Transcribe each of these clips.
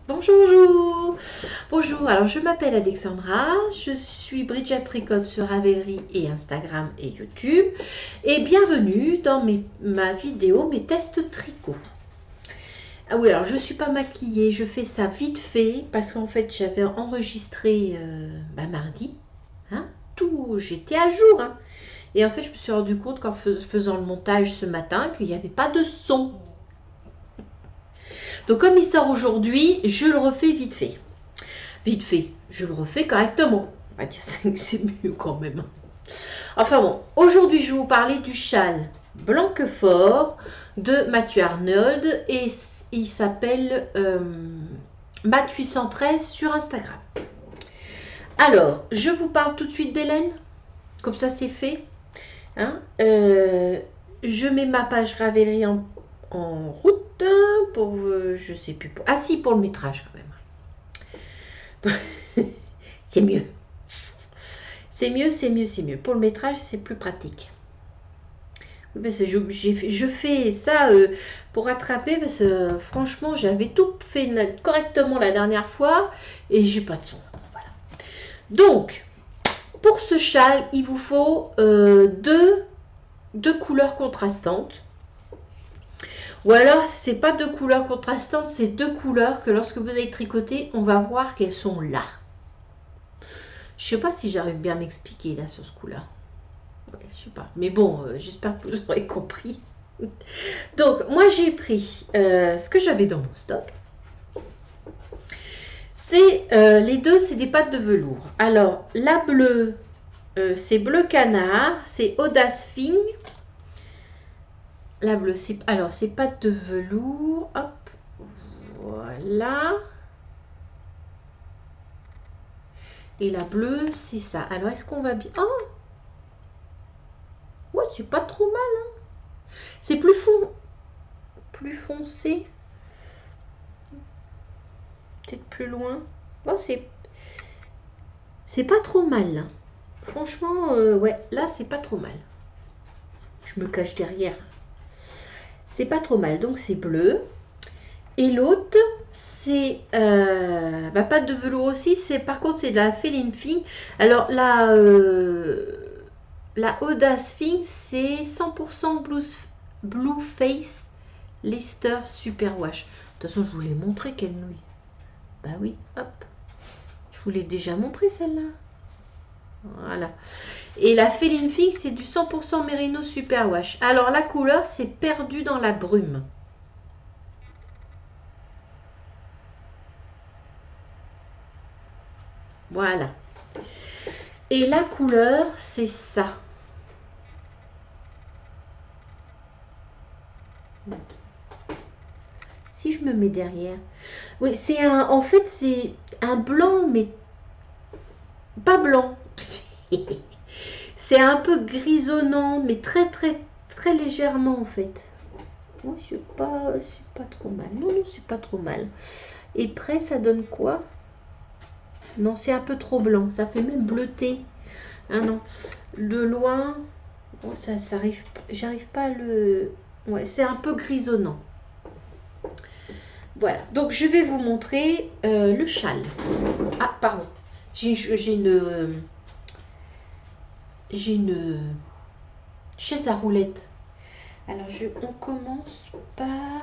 Bonjour, bonjour. Bonjour, alors je m'appelle Alexandra, je suis Bridget Tricotte sur Ravelry et Instagram et YouTube et bienvenue dans ma vidéo mes tests tricot. Ah oui, alors je ne suis pas maquillée, je fais ça vite fait parce qu'en fait j'avais enregistré mardi, hein, tout, j'étais à jour, hein. Et en fait je me suis rendu compte qu'en faisant le montage ce matin qu'il n'y avait pas de son. Donc comme il sort aujourd'hui, je le refais vite fait. Vite fait, je le refais correctement. On va dire c'est mieux quand même. Enfin bon, aujourd'hui je vais vous parler du châle Blanquefort de Mathieu Arnold et il s'appelle Mat 813 sur Instagram. Alors, je vous parle tout de suite d'Hélène, comme ça c'est fait. Hein, je mets ma page Ravelry en route pour, je sais plus, pour, ah si, pour le métrage quand même. C'est mieux. C'est mieux, c'est mieux, c'est mieux. Pour le métrage, c'est plus pratique. Oui, parce que je fais ça pour rattraper, parce que franchement, j'avais tout fait correctement la dernière fois et j'ai pas de son. Voilà. Donc, pour ce châle, il vous faut deux couleurs contrastantes. Ou alors, c'est pas deux couleurs contrastantes, c'est deux couleurs que lorsque vous allez tricoter, on va voir qu'elles sont là. Je sais pas si j'arrive bien à m'expliquer là sur ce coup-là. Ouais, je sais pas. Mais bon, j'espère que vous aurez compris. Donc, moi, j'ai pris ce que j'avais dans mon stock. C'est les deux, c'est des pattes de velours. Alors, la bleue, c'est bleu canard, c'est Audace Fing. La bleue, c'est alors c'est pattes de velours. Hop, voilà. Et la bleue, c'est ça. Alors, est-ce qu'on va bien? Oh, ouais, c'est pas trop mal. Hein. C'est plus foncé. Peut-être plus loin. Oh, c'est pas trop mal. Là. Franchement, ouais, là, c'est pas trop mal. Je me cache derrière. C'est pas trop mal. Donc, c'est bleu. Et l'autre, c'est ma pâte de velours aussi. Par contre, c'est de la Féline Fing. Alors, la Audace Fing, c'est 100% Blue Face Lister Super Wash. De toute façon, je vous l'ai montré quelle nouille. Bah oui, hop. Je vous l'ai déjà montré celle-là. Voilà. Et la Féline Fing, c'est du 100% Merino Super Wash. Alors, la couleur, c'est perdu dans la brume. Voilà. Et la couleur, c'est ça. Si je me mets derrière. Oui, c'est un. En fait, c'est un blanc, mais pas blanc. C'est un peu grisonnant, mais très, très, très légèrement, en fait. Oh, c'est pas trop mal. Non, non, c'est pas trop mal. Et près, ça donne quoi? Non, c'est un peu trop blanc. Ça fait même bleuté. Ah non. De loin, oh, ça arrive. J'arrive pas à le. Ouais, c'est un peu grisonnant. Voilà, donc je vais vous montrer le châle. Ah, pardon, j'ai une chaise à roulettes. Alors, on commence par...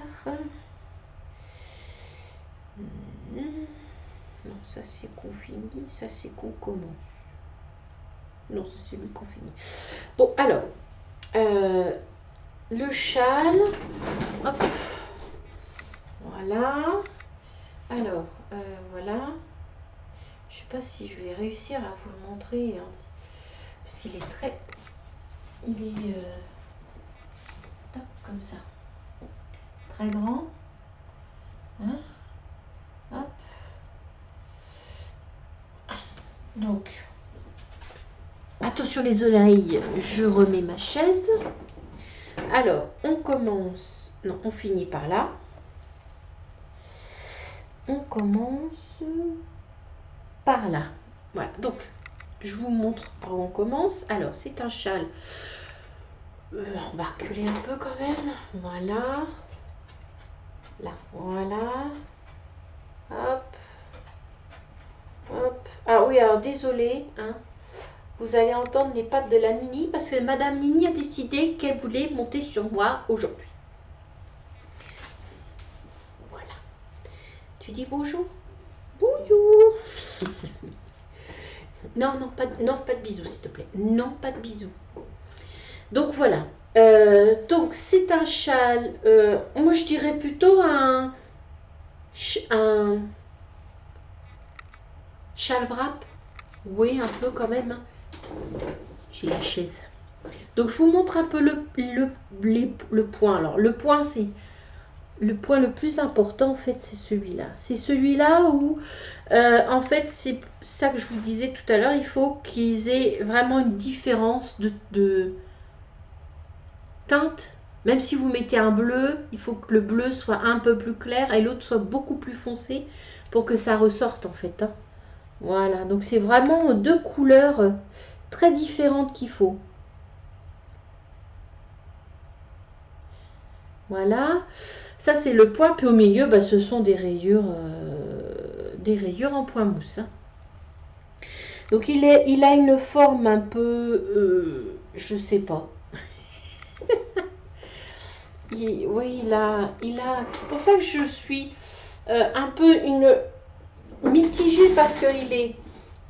Non, ça c'est qu'on finit, ça c'est qu'on commence. Non, ça c'est lui qu'on finit. Bon, alors, le châle. Hop. Voilà. Alors, voilà. Je sais pas si je vais réussir à vous le montrer. Hein. S'il est très... Il est... Top, comme ça. Très grand. Hein. Hop. Donc, attention les oreilles, je remets ma chaise. Alors, on commence... Non, on finit par là. On commence par là. Voilà, donc, je vous montre par où on commence. Alors, c'est un châle. On va reculer un peu quand même. Voilà. Là, voilà. Hop. oui, alors désolé, hein, vous allez entendre les pattes de la Nini parce que Madame Nini a décidé qu'elle voulait monter sur moi aujourd'hui. Voilà. Tu dis bonjour? Bonjour. Non, non, pas de bisous, s'il te plaît. Non, pas de bisous. Donc voilà. Donc c'est un châle. Moi, je dirais plutôt un châle wrap. Oui, un peu quand même. Hein. J'ai la chaise. Donc je vous montre un peu le point. Alors le point, c'est le point le plus important en fait, c'est celui-là. C'est celui-là où en fait c'est ça que je vous disais tout à l'heure. Il faut qu'ils aient vraiment une différence de teinte. Même si vous mettez un bleu, il faut que le bleu soit un peu plus clair et l'autre soit beaucoup plus foncé pour que ça ressorte en fait. Hein. Voilà, donc c'est vraiment deux couleurs très différentes qu'il faut. Voilà, ça c'est le point, puis au milieu, bah, ce sont des rayures en point mousse. Hein. Donc il a une forme un peu, je sais pas. Oui, il a. C'est pour ça que je suis un peu mitigée parce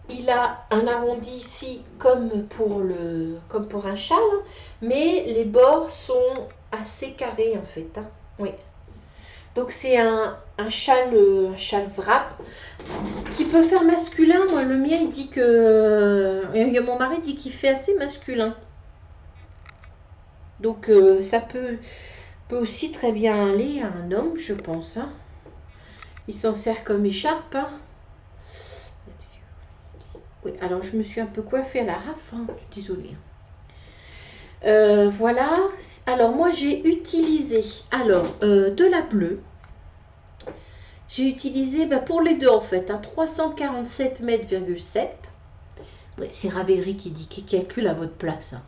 il a un arrondi ici comme pour un châle, hein, mais les bords sont assez carrés en fait. Hein. Oui. Donc c'est un châle wrap qui peut faire masculin. Moi, le mien, il dit que mon mari dit qu'il fait assez masculin. Donc ça peut aussi très bien aller à un homme, je pense. Hein. Il s'en sert comme écharpe. Hein. Oui, alors je me suis un peu coiffée à la rafle, hein, désolée. Voilà, alors moi j'ai utilisé de la bleue. J'ai utilisé pour les deux en fait, 347 mètres,7 m. Ouais, c'est Ravelry qui dit qu'il calcule à votre place. Hein.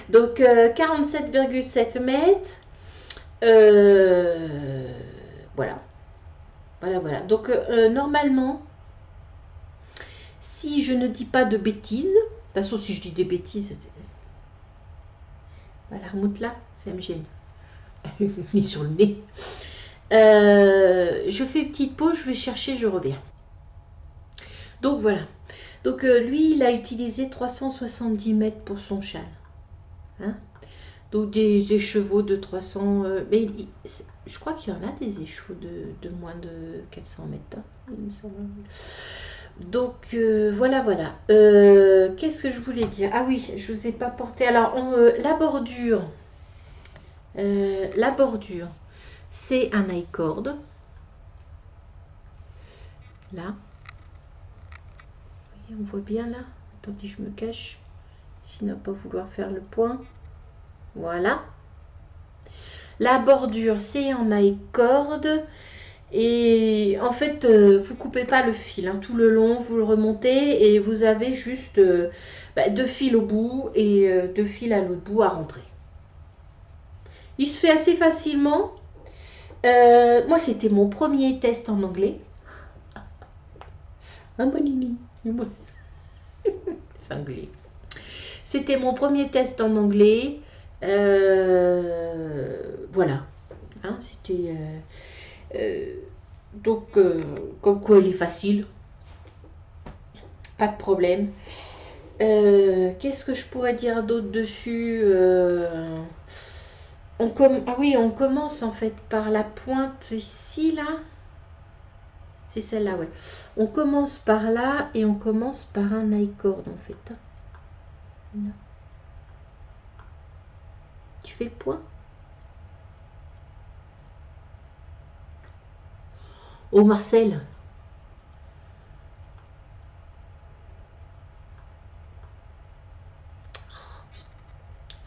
Donc 47,7 mètres. Voilà. Voilà. Donc normalement, si je ne dis pas de bêtises, de toute façon si je dis des bêtises, la remoute là, ça me gêne. Mis sur le nez. Je fais une petite pause, je vais chercher, je reviens. Donc voilà. Donc lui, il a utilisé 370 mètres pour son châle. Hein, donc des écheveaux de 300... mais je crois qu'il y en a des écheveaux de moins de 400 mètres. Hein, il me semble. Donc voilà. Qu'est-ce que je voulais dire? Ah oui, je ne vous ai pas porté. Alors la bordure, c'est un I-cord. Là. On voit bien là. Attendez, je me cache. S'il n'a pas vouloir faire le point. Voilà. La bordure, c'est en I-cord. Et en fait, vous coupez pas le fil. Hein. Tout le long, vous le remontez et vous avez juste 2 fils au bout et 2 fils à l'autre bout à rentrer. Il se fait assez facilement. Moi, c'était mon premier test en anglais. Un bonini. C'est anglais. C'était mon premier test en anglais. Voilà. Hein, c'était... donc, comme quoi il est facile. Pas de problème. Qu'est-ce que je pourrais dire d'autre dessus Ah oui, on commence en fait par la pointe ici, là. C'est celle-là, ouais. On commence par là et on commence par un I-cord en fait. Là. Tu fais le point? Oh Marcel.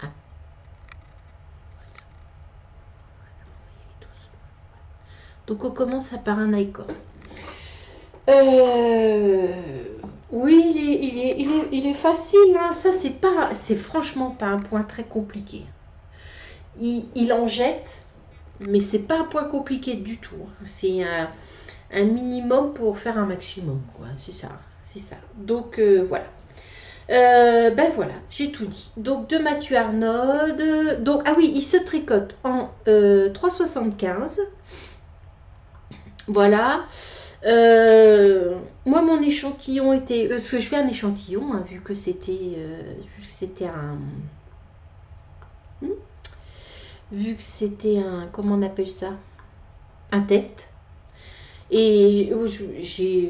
Ah. Donc on commence par un I-cord. Oui, il est facile. Hein. Ça, c'est franchement pas un point très compliqué. Il en jette, mais c'est pas un point compliqué du tout. C'est un minimum pour faire un maximum, quoi. C'est ça, c'est ça. Donc, voilà. Ben voilà, j'ai tout dit. Donc, de Mathieu Arnold. Donc, ah oui, il se tricote en 3,75. Voilà. Moi, mon échantillon était... Parce que je fais un échantillon, hein, vu que c'était un... Vu que c'était un... Comment on appelle ça? Un test. Et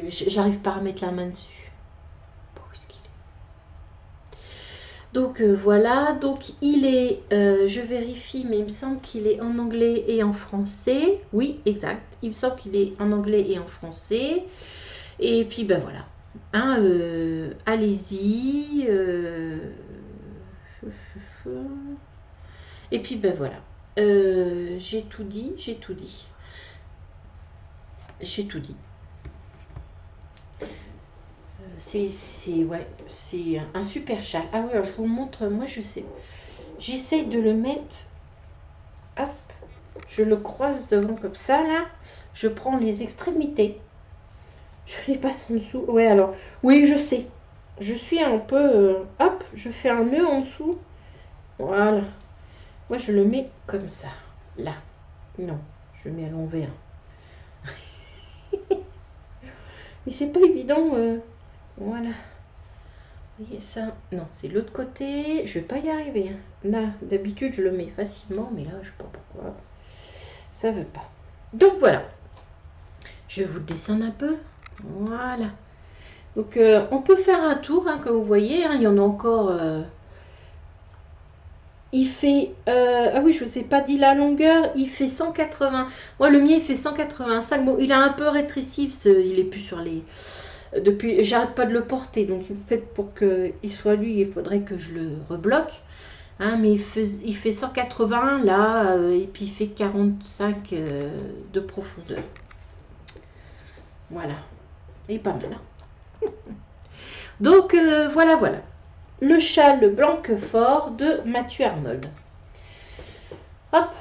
j'arrive pas à mettre la main dessus. Où est-ce qu'il est? Donc, voilà. Donc, il est... je vérifie, mais il me semble qu'il est en anglais et en français. Oui, exact. Il me semble qu'il est en anglais et en français. Et puis, ben voilà. Hein, allez-y. Et puis, ben voilà. J'ai tout dit, j'ai tout dit. J'ai tout dit. Ouais, c'est un super châle. Ah oui, alors je vous montre, moi je sais. J'essaye de le mettre. Hop, je le croise devant comme ça, là. Je prends les extrémités. Je les passe en dessous. Ouais, alors, oui, je sais. Je suis un peu... hop, je fais un nœud en dessous. Voilà. Moi, je le mets comme ça. Là. Non, je le mets à l'envers. Mais c'est pas évident. Voilà. Vous voyez ça? Non, c'est l'autre côté. Je vais pas y arriver. Hein. Là, d'habitude, je le mets facilement. Mais là, je sais pas pourquoi. Ça veut pas. Donc, voilà. Je vous descends un peu. Voilà. Donc, on peut faire un tour, hein, comme vous voyez. Hein, il y en a encore... Il fait... ah oui, je ne vous ai pas dit la longueur. Il fait 180. Moi, le mien, il fait 185. Bon, il a un peu rétréci. Il est plus sur les... Depuis, j'arrête pas de le porter. Donc, en fait, pour qu'il soit lui, il faudrait que je le rebloque. Hein, mais il fait 180 là. Et puis, il fait 45 de profondeur. Voilà. Et pas mal. Hein. Donc, voilà, voilà. Le châle Blanquefort de Mathieu Arnold. Hop.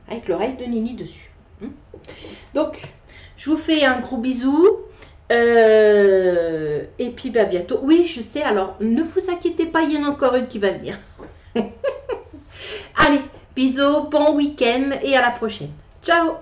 Avec l'oreille de Nini dessus. Donc, je vous fais un gros bisou. Et puis, bah, bientôt. Oui, je sais. Alors, ne vous inquiétez pas, il y en a encore une qui va venir. Allez, bisous, bon week-end et à la prochaine. Ciao.